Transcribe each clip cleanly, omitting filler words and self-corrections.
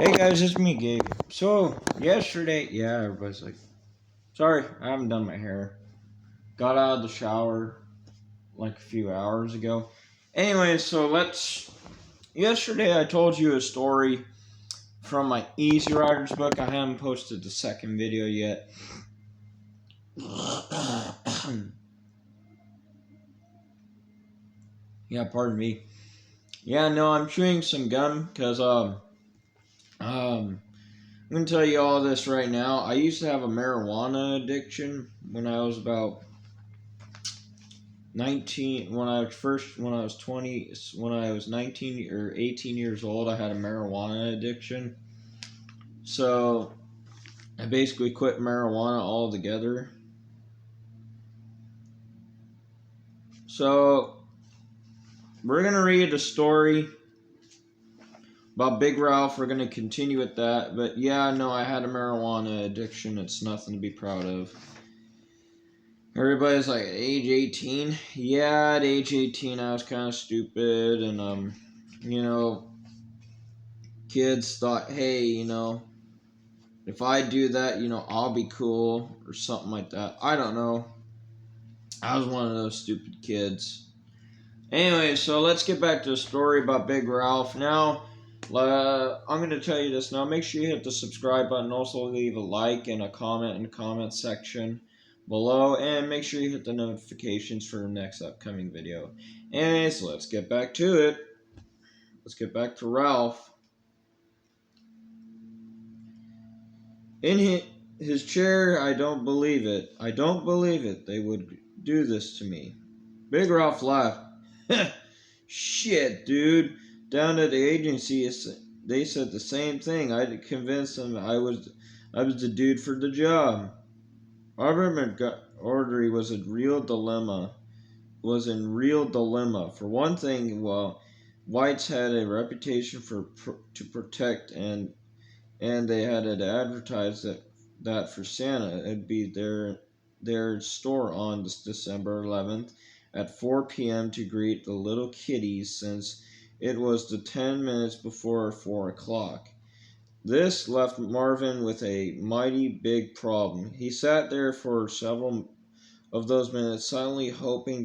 Hey guys, it's me, Gabe. So, yesterday, everybody's like, sorry, I haven't done my hair. Got out of the shower like a few hours ago. Anyway, yesterday I told you a story from my Easy Riders book. I haven't posted the second video yet. Yeah, pardon me. Yeah, no, I'm chewing some gum because, I'm going to tell you all this right now. I used to have a marijuana addiction when I was about 19. When I was 20, when I was 19 or 18 years old, I had a marijuana addiction. So I basically quit marijuana altogether. So we're going to read a story about Big Ralph. We're going to continue with that. But yeah, no, I had a marijuana addiction. It's nothing to be proud of. Everybody's like, age 18? Yeah, at age 18, I was kind of stupid. And, kids thought, hey, if I do that, I'll be cool or something like that. I don't know. I was one of those stupid kids. Anyway, so let's get back to the story about Big Ralph. Now, I'm going to tell you this now. Make sure you hit the subscribe button. Also, leave a like and a comment in the comment section below. And make sure you hit the notifications for the next upcoming video. Anyways, let's get back to it. Let's get back to Ralph. In his chair, I don't believe it. I don't believe it. They would do this to me. Big Ralph laughed. Shit, dude. Down at the agency, they said the same thing. I had to convince them I was the dude for the job. Robert Montgomery was in real dilemma. For one thing, whites had a reputation to protect, and they had to advertise that for Santa, it'd be their store on December 11th at 4 p.m. to greet the little kiddies, since it was the 10 minutes before 4 o'clock. This left Marvin with a mighty big problem. He sat there for several of those minutes, silently hoping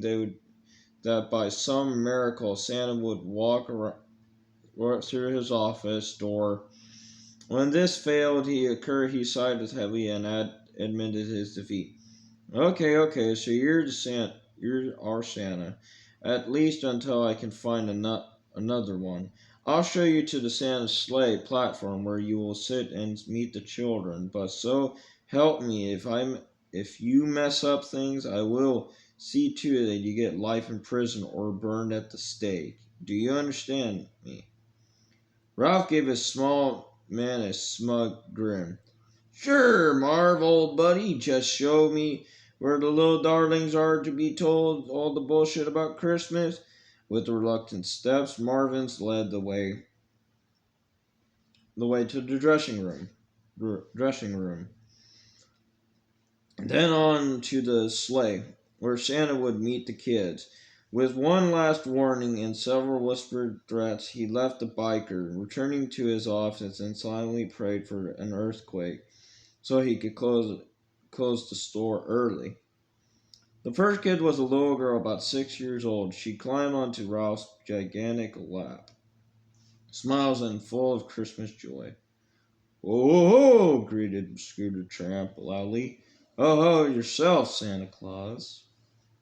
that by some miracle Santa would walk through his office door. When this failed, he sighed heavily and admitted his defeat. Okay, so you're our Santa, at least until I can find another one. I'll show you to the Santa sleigh platform where you will sit and meet the children. But so help me, if you mess up things, I will see to it that you get life in prison or burned at the stake. Do you understand me? Ralph gave his small man a smug grin. Sure, Marv, old buddy, just show me where the little darlings are to be told all the bullshit about Christmas. With reluctant steps, Marvin's led the way to the dressing room. Then on to the sleigh, where Santa would meet the kids. With one last warning and several whispered threats, he left the biker, returning to his office and silently prayed for an earthquake so he could close the store early. The first kid was a little girl about 6 years old. She climbed onto Ralph's gigantic lap, smiles and full of Christmas joy. "Ho, ho!" greeted Scooter Tramp loudly. "Ho, ho, yourself, Santa Claus,"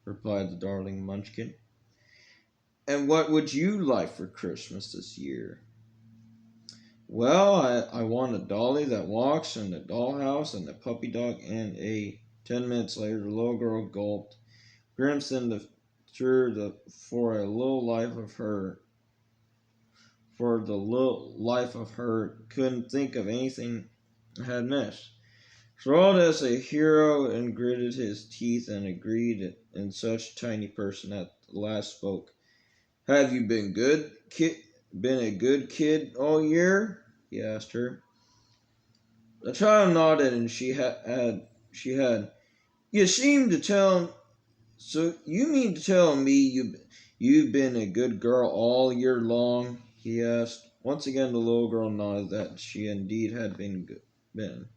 replied the darling munchkin. "And what would you like for Christmas this year?" "Well, I want a dolly that walks, and a dollhouse, and a puppy dog, and a..." 10 minutes later, the little girl gulped, grimaced for the little life of her, couldn't think of anything had missed. Rolled as a hero and gritted his teeth and agreed in such tiny person at the last spoke. "Have you been a good kid all year?" he asked her. The child nodded, and she had. "You seem to tell. So you mean to tell me you've been a good girl all year long?" he asked. Once again, the little girl nodded that she indeed had been.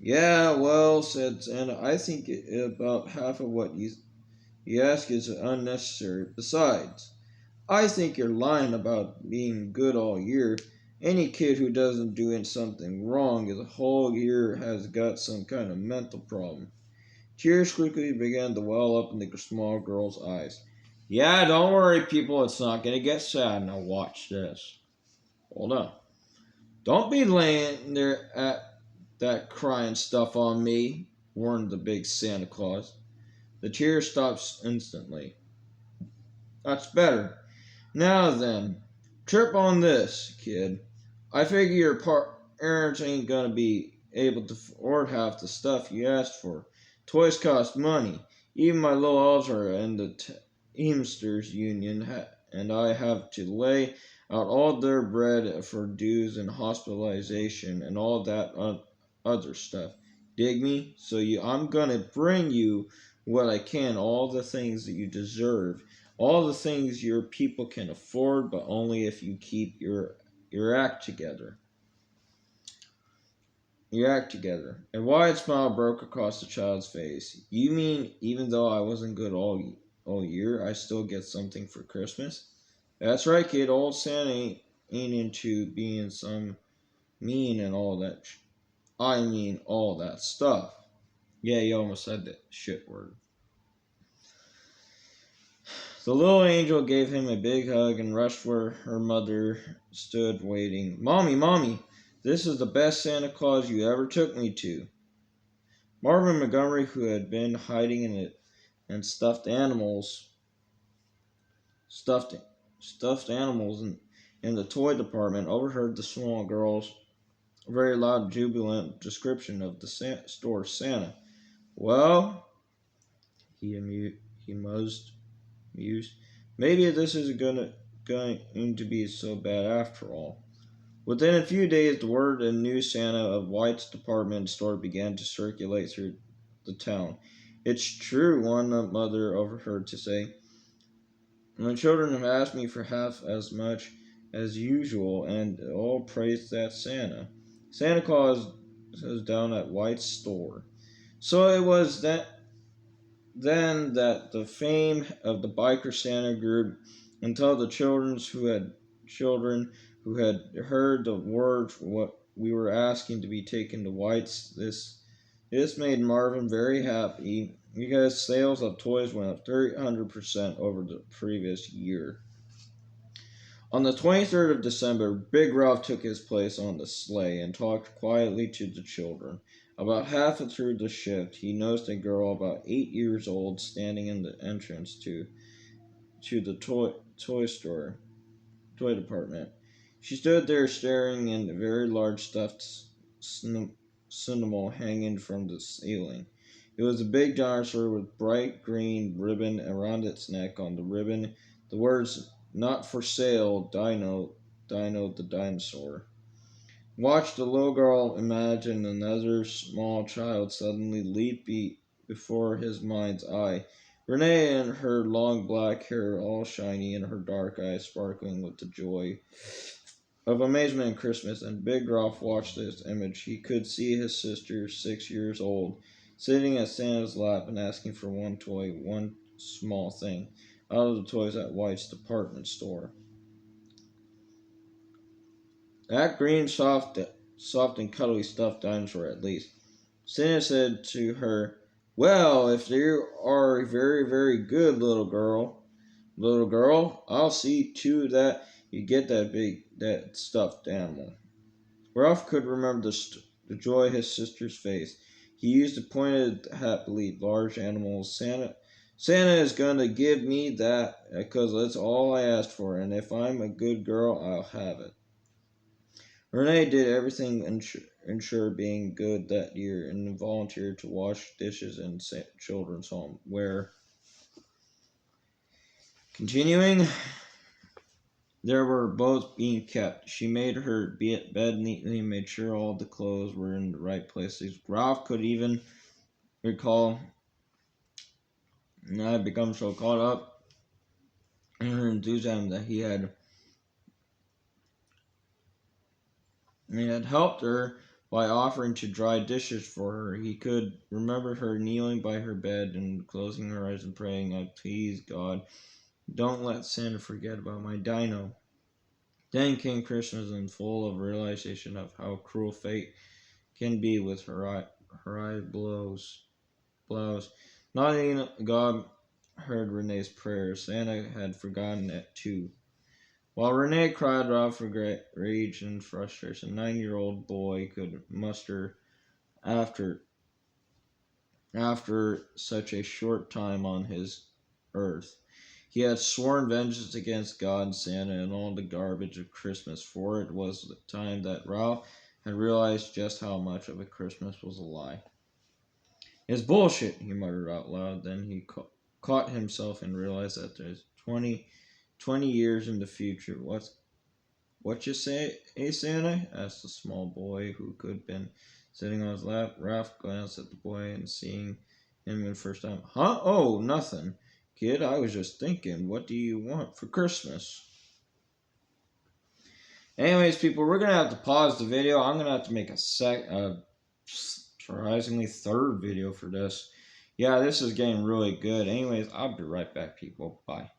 Yeah, well, said Santa, I think about half of what you ask is unnecessary. Besides, I think you're lying about being good all year. Any kid who doesn't do something wrong the whole year has got some kind of mental problem. Tears quickly began to well up in the small girl's eyes. Yeah, don't worry, people. It's not going to get sad. Now watch this. Hold on. Don't be laying there at that crying stuff on me, warned the big Santa Claus. The tears stopped instantly. That's better. Now then, trip on this, kid. I figure your parents ain't gonna be able to afford half the stuff you asked for. Toys cost money. Even my little elves are in the Teamsters Union, and I have to lay out all their bread for dues and hospitalization and all that other stuff. Dig me? I'm gonna bring you what I can, all the things that you deserve, all the things your people can afford, but only if you keep your act together. Your act together. A wide smile broke across the child's face. You mean even though I wasn't good all year, I still get something for Christmas? That's right, kid. Old Santa ain't into being some mean and all that. I mean all that stuff. Yeah, you almost said that shit word. The little angel gave him a big hug and rushed where her mother stood waiting. Mommy, Mommy, this is the best Santa Claus you ever took me to. Marvin Montgomery, who had been hiding in it and stuffed stuffed animals in the toy department, overheard the small girl's very loud, jubilant description of the store Santa. Well, he mused. Maybe this isn't going to be so bad after all. Within a few days, the word and new Santa of White's department store began to circulate through the town. It's true, one mother overheard to say. My children have asked me for half as much as usual, and all praise that Santa. Santa Claus is down at White's store. So it was then that the fame of the biker Santa grew until the children who had heard the word for what we were asking to be taken to White's. This made Marvin very happy because sales of toys went up 300% over the previous year. On the 23rd of December, Big Ralph took his place on the sleigh and talked quietly to the children. About half through the shift, he noticed a girl about 8 years old standing in the entrance to the toy department. She stood there staring at a very large stuffed cinnamon hanging from the ceiling. It was a big dinosaur with bright green ribbon around its neck. On the ribbon, the words "Not for sale, Dino the dinosaur." Watch the little girl imagine another small child suddenly leap before his mind's eye. Renee and her long black hair all shiny and her dark eyes sparkling with the joy of amazement and Christmas. And Big Ralph watched this image. He could see his sister, 6 years old, sitting at Santa's lap and asking for one toy, one small thing, out of the toys at White's department store. That green, soft and cuddly stuffed dinosaur, at least. Santa said to her, "Well, if you are a very, very good little girl, I'll see to that you get that stuffed animal." Ralph could remember the joy his sister's face. He used to point at happily large animals. Santa is gonna give me that because that's all I asked for, and if I'm a good girl, I'll have it. Renee did everything ensure being good that year and volunteered to wash dishes in children's home, where, continuing, there were both being kept. She made her bed neatly and made sure all the clothes were in the right places. Ralph could even recall, and I had become so caught up in her enthusiasm that he had and had helped her by offering to dry dishes for her. He could remember her kneeling by her bed and closing her eyes and praying, Please, God, don't let Santa forget about my dino. Then came Christmas, and full of realization of how cruel fate can be with her eye blows. Not even God heard Renee's prayer. Santa had forgotten it too. While Renee cried out for rage and frustration, a 9-year-old boy could muster after such a short time on his earth. He had sworn vengeance against God, Santa, and all the garbage of Christmas, for it was the time that Ralph had realized just how much of a Christmas was a lie. It's bullshit, he muttered out loud. Then he caught himself and realized that there's 20 years in the future. What you say, Santa? Asked the small boy who could have been sitting on his lap. Ralph glanced at the boy and seeing him the first time. Huh? Oh, nothing. Kid, I was just thinking, what do you want for Christmas? Anyways, people, we're going to have to pause the video. I'm going to have to make a surprisingly third video for this. Yeah, this is getting really good. Anyways, I'll be right back, people. Bye.